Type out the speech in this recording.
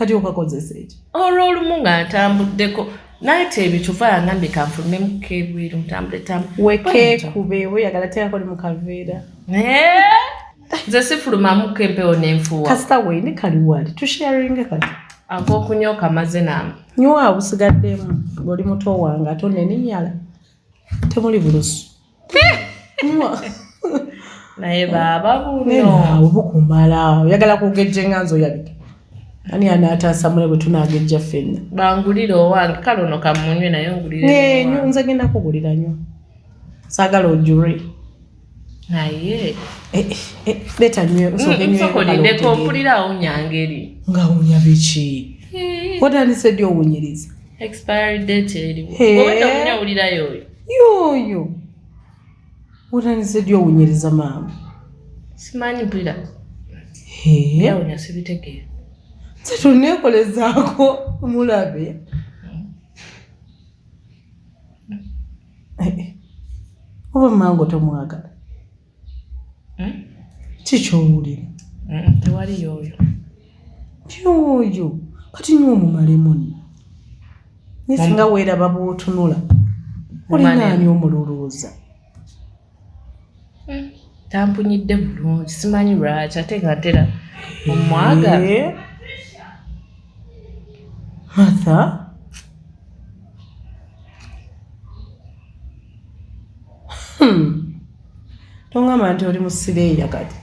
kati okakozesa eki olw'olumu nga ntambuddeko naye tebikyuva yangambye kanfulumemu kebwiru ntambule wekeekube weyagala teekako li mu kaveera nze sifulumamu kempewo n'enfuwa kasita weine kaliwali tusharinge kati ak'okunywa kamaze namu nywa busigaddemu ng'oli muto wange ate oneninyala temuli bulusu nywa naye baaba buno bukumala oyagala kugejja enganzo yabike ani anaataasa mule bwe tunaagejja ffenna bangulire owange kale ono kamunywe naye ngulire nze genda kugulira nnyo saagala ojure naye leeta nsokolindeko mpulirawo nyangeri nga wunya biki watandise ddi owunyiriza expiry date eriwo obadde okunyawulirayo oyo yoyo watandise ddi owunyiriza maama simanyi mpulira yawunya sibitegeera nze tuneekolezaako mulabe oba mango tomwagala kikyowulira tewali yoyo yoyo kati nywa omumalemu nno nesinga weeraba bw'otunula olinaani omululuuza tampunyidde bulungi simanyi lwaki ate nga ntera omwagala Martha tongamba nti oli musireeya kati